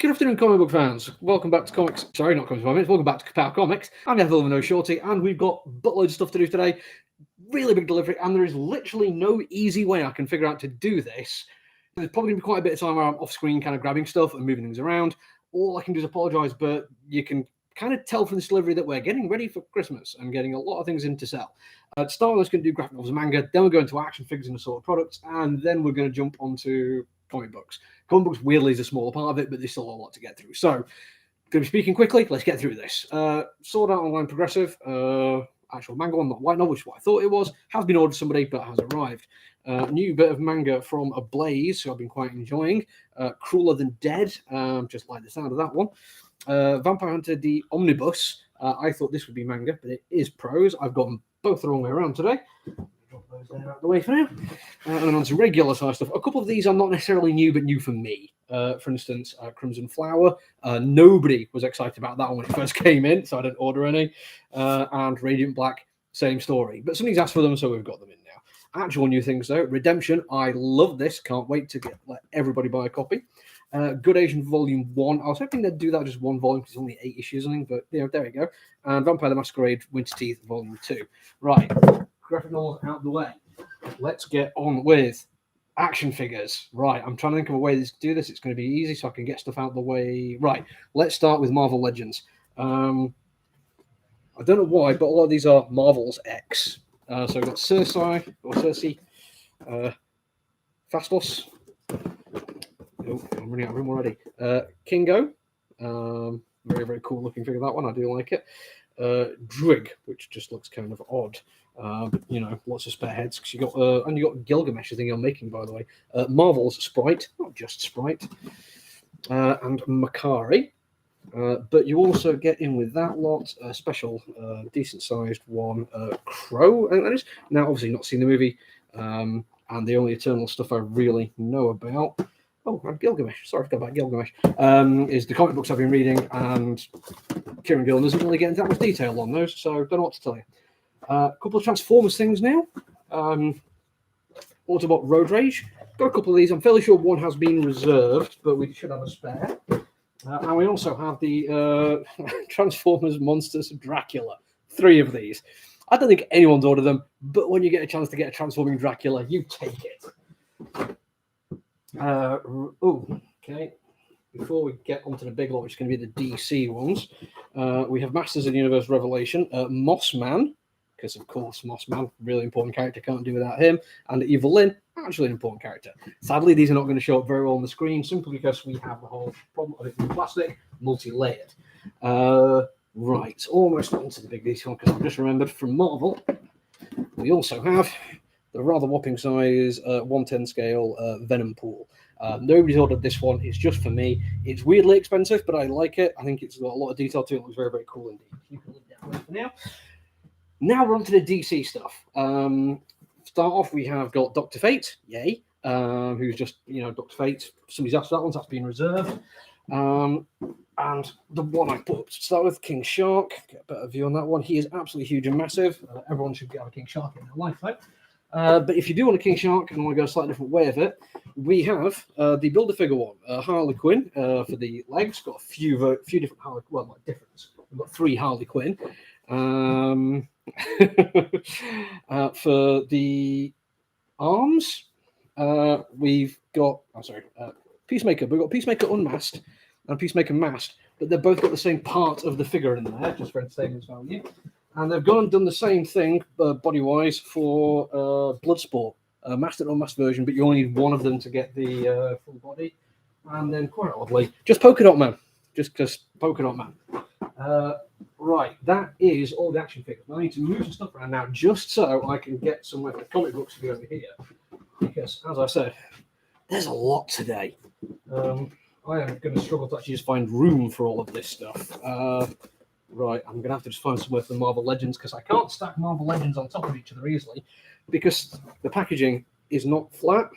Good afternoon, comic book fans. Welcome back to Comics. Sorry, not Comics Moments. Welcome back to Ka-Pow Comics. I'm the Devil No Shorty, and we've got buttloads of stuff to do today. Really big delivery, and there is literally no easy way I can figure out to do this. There's probably going to be quite a bit of time where I'm off screen kind of grabbing stuff and moving things around. All I can do is apologise, but you can kind of tell from this delivery that we're getting ready for Christmas and getting a lot of things in to sell. To start with, we're going to do graphic novels and manga, then we'll go into action figures and assorted products, and then we're going to jump onto comic books. Comic books, weirdly, is a smaller part of it, but there's still a lot to get through. So, going to be speaking quickly. Let's get through this. Sword Art Online Progressive, actual manga one, not white novel, which is what I thought it was. Has been ordered somebody, but has arrived. New bit of manga from Ablaze, who I've been quite enjoying. Crueler Than Dead, just like the sound of that one. Vampire Hunter the Omnibus. I thought this would be manga, but it is prose. I've got them both the wrong way around today. Drop those there out of the way for now. And then on to regular size stuff. A couple of these are not necessarily new, but new for me. For instance, Crimson Flower. Nobody was excited about that one when it first came in, so I didn't order any. And Radiant Black, same story. But somebody's asked for them, so we've got them in now. Actual new things, though. Redemption. I love this. Can't wait to let everybody buy a copy. Good Asian Volume 1. I was hoping they'd do that just one volume because it's only 8 issues, I think, but there we go. And Vampire the Masquerade Winter Teeth Volume 2. Right, graphic novels out the way. Let's get on with action figures. Right, I'm trying to think of a way to do this. It's going to be easy so I can get stuff out the way. Right, let's start with Marvel Legends. I don't know why, but a lot of these are Marvel's X. So we've got Circe, Fastos. Oh, I'm running out of room already. Kingo. Very, very cool looking figure, that one. I do like it. Drig, which just looks kind of odd. But, lots of spare heads. Cause you got and you got Gilgamesh, I think you're making, by the way. Marvel's Sprite, not just Sprite. And Makari. But you also get in with that lot, a special, decent-sized one, Crow. And now, obviously, not seen the movie, and the only Eternal stuff I really know about. Oh, and Gilgamesh. Sorry, I forgot about Gilgamesh. Is the comic books I've been reading, and Kieran Gillen doesn't really get into that much detail on those, so don't know what to tell you. A couple of Transformers things now. Autobot Road Rage. Got a couple of these. I'm fairly sure one has been reserved, but we should have a spare. And we also have the Transformers Monsters of Dracula. 3 of these. I don't think anyone's ordered them, but when you get a chance to get a transforming Dracula, you take it. Okay. Before we get onto the big lot, which is going to be the DC ones, we have Masters of the Universe Revelation, Mossman, because of course Mossman, really important character, can't do without him, and Evelyn, actually an important character. Sadly, these are not going to show up very well on the screen, simply because we have the whole problem of it being plastic, multi-layered. Right, almost onto the big DC one, because I've just remembered from Marvel, we also have the rather whopping size 110 scale Venom pool. Nobody's ordered this one. It's just for me. It's weirdly expensive, but I like it. I think it's got a lot of detail to it. It looks very, very cool indeed. You can leave that away for now. Now we're on to the DC stuff. Start off, we have got Dr. Fate. Yay. Who's just, Dr. Fate. Somebody's asked for that one, so that's been reserved. And the one I put up to start with, King Shark. Get a better view on that one. He is absolutely huge and massive. Everyone should have a King Shark in their life, though. But if you do want a King Shark and want to go a slightly different way of it, we have the Build-A-Figure one. Harley Quinn for the legs. Got a few different Harley, well, not different. We've got 3 Harley Quinn. For the arms, we've got, Peacemaker. We've got Peacemaker unmasked and Peacemaker masked, but they've both got the same part of the figure in there, just for entertainment value. And they've gone and done the same thing, body-wise, for Bloodsport. Masked and unmasked version, but you only need one of them to get the full body. And then, quite oddly, just Polka Dot Man. Just Polka Dot Man. Right, that is all the action figures. I need to move some stuff around now, just so I can get somewhere for the comic books to be over here. Because, as I said, there's a lot today. I am going to struggle to actually just find room for all of this stuff. Right, I'm going to have to just find somewhere for the Marvel Legends, because I can't stack Marvel Legends on top of each other easily, because the packaging is not flat.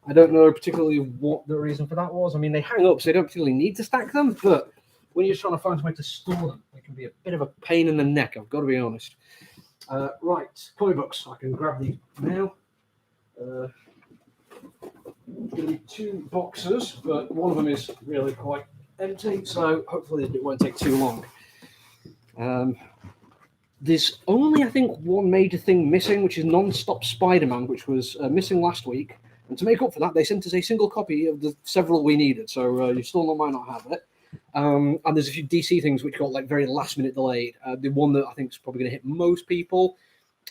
I don't know particularly what the reason for that was. I mean, they hang up, so you don't particularly need to stack them, but when you're trying to find somewhere to store them, it can be a bit of a pain in the neck, I've got to be honest. Right, comic books. I can grab these now. There's going to be 2 boxes, but one of them is really quite empty, so hopefully it won't take too long. There's only, I think, one major thing missing, which is Non-Stop Spider-Man, which was missing last week. And to make up for that, they sent us a single copy of the several we needed, so you still might not have it. And there's a few DC things which got like very last-minute delayed. The one that I think is probably going to hit most people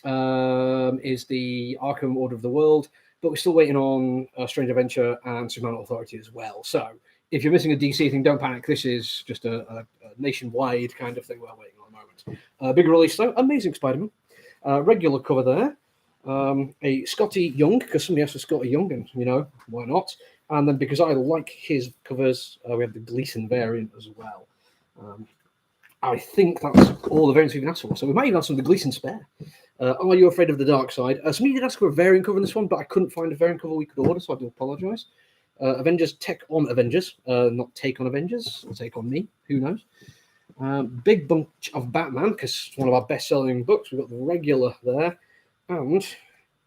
is the Arkham Order of the World, but we're still waiting on Strange Adventure and Superman Authority as well. So if you're missing a DC thing, don't panic. This is just a nationwide kind of thing we're waiting on at the moment. Big release though, Amazing Spider-Man. Regular cover there. A Scotty Young, because somebody else was Scotty Young, and why not? And then because I like his covers, we have the Gleason variant as well. I think that's all the variants we've been asked for. So we might even have some of the Gleason spare. Are You Afraid of the Dark Side? Somebody did ask for a variant cover in this one, but I couldn't find a variant cover we could order, so I do apologise. Avengers Tech on Avengers, not Take on Avengers, or Take on Me, who knows. Big bunch of Batman, because it's one of our best-selling books. We've got the regular there, and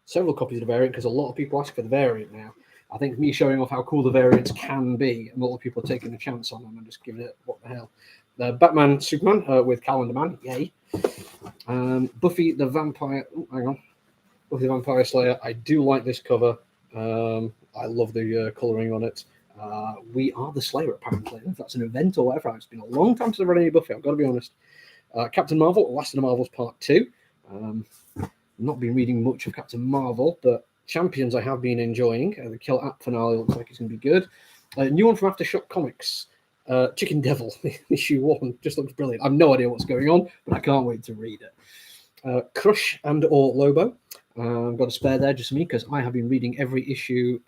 several copies of the variant, because a lot of people ask for the variant now. I think me showing off how cool the variants can be, and a lot of people are taking a chance on them and just giving it, what the hell. Batman Superman with Calendar Man, yay. Buffy the Vampire, Buffy the Vampire Slayer. I do like this cover. I love the colouring on it. We Are the Slayer, apparently. If that's an event or whatever. It's been a long time since I've read any Buffy, I've got to be honest. Captain Marvel, Last of the Marvels Part 2. Not been reading much of Captain Marvel, but Champions I have been enjoying. The Kill App finale looks like it's going to be good. New one from Aftershock Comics. Chicken Devil, issue 1, just looks brilliant. I have no idea what's going on, but I can't wait to read it. Crush and or Lobo. I've got a spare there just for me because I have been reading every issue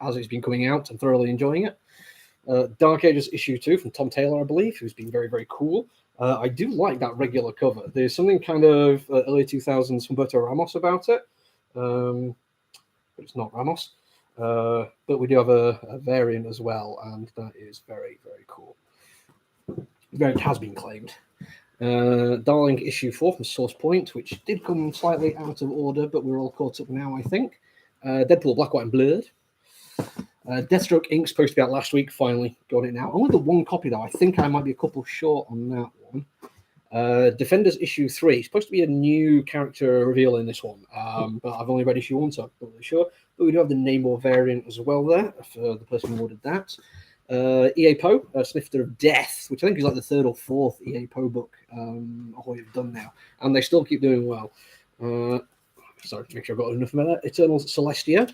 as it's been coming out and thoroughly enjoying it. Dark Ages issue 2 from Tom Taylor, I believe, who's been very, very cool. I do like that regular cover. There's something kind of early 2000s Humberto Ramos about it, but it's not Ramos. But we do have a variant as well, and that is very, very cool. The variant has been claimed. Darling issue 4 from Source Point, which did come slightly out of order, but we're all caught up now, I think. Deadpool Black, White, and Blurred. Deathstroke Inc. supposed to be out last week, finally got it now. Only the one copy, though. I think I might be a couple short on that one. Defenders issue 3. Supposed to be a new character reveal in this one, but I've only read issue 1, so I'm not really sure. But we do have the Namor variant as well there, for the person who ordered that. EA Poe, Snifter of Death, which I think is like the 3rd or 4th EA Poe book I've done now, and they still keep doing well. Sorry to make sure I've got enough of that. Eternal Celestia.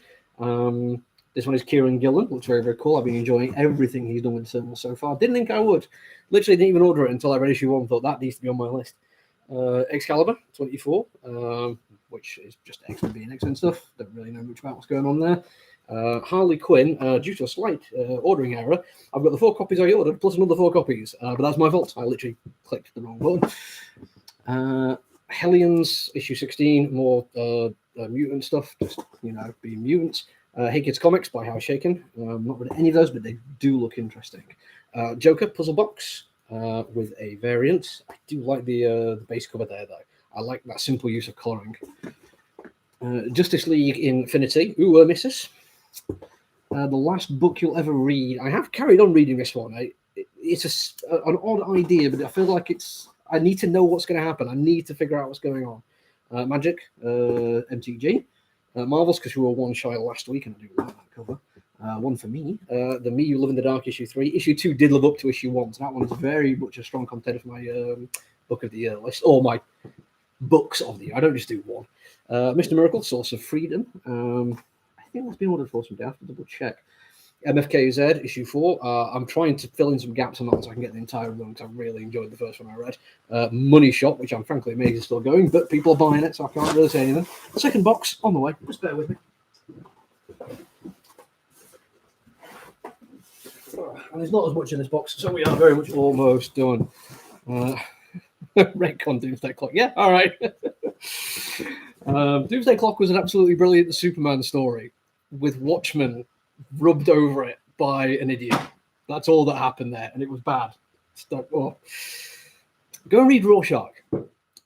This one is Kieran Gillen, looks very, very cool. I've been enjoying everything he's done with Eternal so far. Didn't think I would. Literally didn't even order it until I read issue 1. Thought that needs to be on my list. Excalibur 24, which is just X-Men being X-Men stuff. Don't really know much about what's going on there. Harley Quinn, due to a slight ordering error, I've got the 4 copies I ordered plus another 4 copies, but that's my fault. I literally clicked the wrong button. Hellions issue 16, more mutant stuff, just being mutants. Hey Kids Comics by Howard Shaken. Not read any of those, but they do look interesting. Joker Puzzle Box with a variant. I do like the base cover there, though. I like that simple use of colouring. Justice League Infinity. Ooh, missus. The last book you'll ever read. I have carried on reading this one. It's an odd idea, but I feel like I need to know what's going to happen. I need to figure out what's going on. Magic, MTG. Marvels, because we were one shy last week, and I do like that cover. One for me. The Me You Live in the Dark issue 3. Issue 2 did live up to issue 1, so that one's very much a strong contender for my book of the year list, or my books of the year. I don't just do one. Mr. Miracle, Source of Freedom. I think that's been ordered for something. I have to double check. MFKZ issue 4. I'm trying to fill in some gaps on that so I can get the entire run, because I really enjoyed the first one I read. Money Shot, which I'm frankly amazed is still going, but people are buying it, so I can't really say anything. Second box on the way. Just bear with me. And there's not as much in this box, so we are very much almost done. Redcon Doomsday Clock. Yeah, all right. Doomsday Clock was an absolutely brilliant Superman story with Watchmen rubbed over it by an idiot. That's all that happened there, and it was bad. Go and read Rorschach.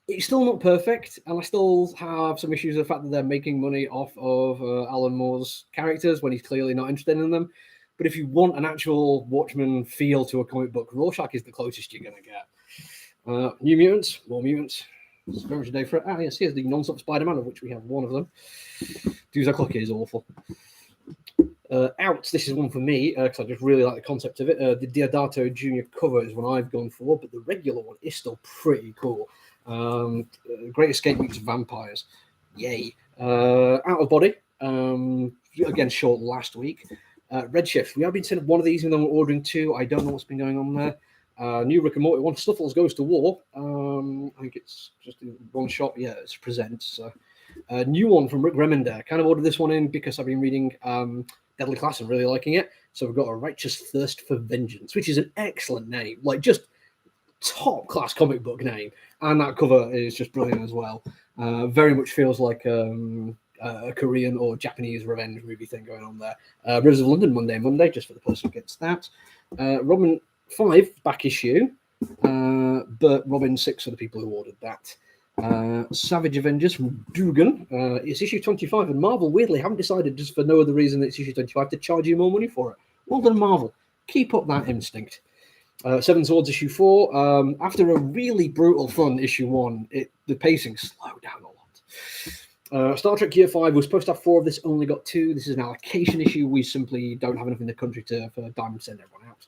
It's still not perfect, and I still have some issues with the fact that they're making money off of Alan Moore's characters when he's clearly not interested in them. But if you want an actual Watchmen feel to a comic book, Rorschach is the closest you're going to get. New Mutants, more Mutants. It's very much a day for it. Yes, here's the non-stop Spider-Man, of which we have one of them. Doomsday Clock is awful. Out, this is one for me, because I just really like the concept of it. The Deodato Jr. cover is one I've gone for, but the regular one is still pretty cool. Great Escape meets vampires. Yay. Out of Body, again, short last week. Redshift, we have been sent one of these, even though we're ordering two. I don't know what's been going on there. New Rick and Morty one, Snuffles Goes to War. I think it's just one shot. Yeah, it's presents. So. New one from Rick Remender. Kind of ordered this one in because I've been reading Deadly Class and really liking it. So we've got A Righteous Thirst for Vengeance, which is an excellent name. Like, just top class comic book name. And that cover is just brilliant as well. Very much feels like a Korean or Japanese revenge movie thing going on there. Rivers of London, Monday, just for the person who gets that. Robin 5, back issue. But Robin 6 for the people who ordered that. Savage Avengers from Dugan. It's issue 25, and Marvel weirdly haven't decided, just for no other reason than it's issue 25, to charge you more money for it. Well done, Marvel. Keep up that instinct. Seven Swords issue 4. After a really brutal fun issue 1, the pacing slowed down a lot. Star Trek Year 5 was supposed to have 4 of this, only got 2. This is an allocation issue. We simply don't have enough in the country for Diamond to send everyone out.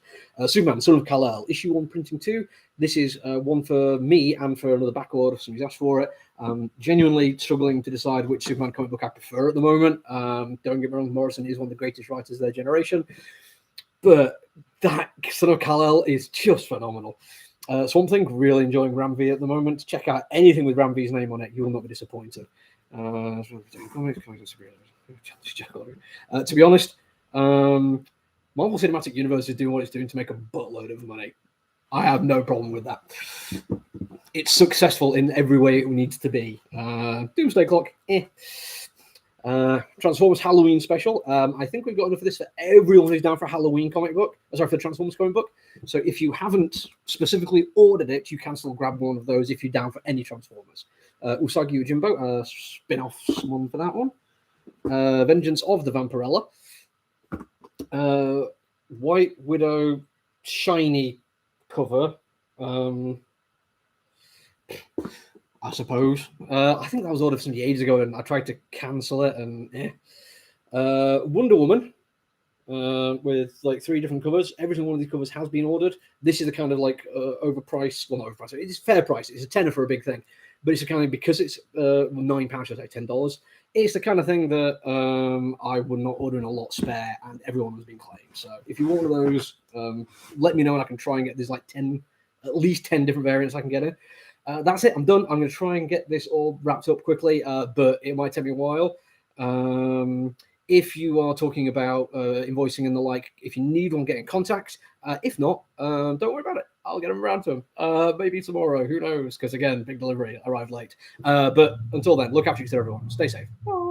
Superman, Son of Kal-El, issue 1, printing 2. This is one for me and for another back order. Somebody's asked for it. Genuinely struggling to decide which Superman comic book I prefer at the moment. Don't get me wrong, Morrison is one of the greatest writers of their generation. But that Son of Kal-El is just phenomenal. Swamp Thing, really enjoying Ram V at the moment. Check out anything with Ram V's name on it. You will not be disappointed. To be honest, Marvel Cinematic Universe is doing what it's doing to make a buttload of money. I have no problem with that. It's successful in every way it needs to be. Doomsday Clock, Transformers Halloween special. I think we've got enough of this for everyone who's down for a Halloween comic book. Sorry, for the Transformers comic book. So if you haven't specifically ordered it, you can still grab one of those if you're down for any Transformers. Usagi Yojimbo, spin-off one for that one. Vengeance of the Vampirella. White Widow shiny cover. I suppose. I think that was ordered some ages ago, and I tried to cancel it. And Wonder Woman with like 3 different covers. Every single one of these covers has been ordered. This is the kind of like overpriced. Well, not overpriced. It's fair price. It's a tenner for a big thing, but it's the kind of, because it's £9, should I say $10. It's the kind of thing that I would not order in a lot spare, and everyone has been claimed. So if you want one of those, let me know, and I can try and get. There's like at least 10 different variants I can get in. That's it. I'm done. I'm going to try and get this all wrapped up quickly, but it might take me a while. If you are talking about invoicing and the like, if you need one, get in contact. If not, don't worry about it. I'll get them around to them. Maybe tomorrow. Who knows? Because, again, big delivery arrived late. But until then, look after each other, everyone. Stay safe. Bye.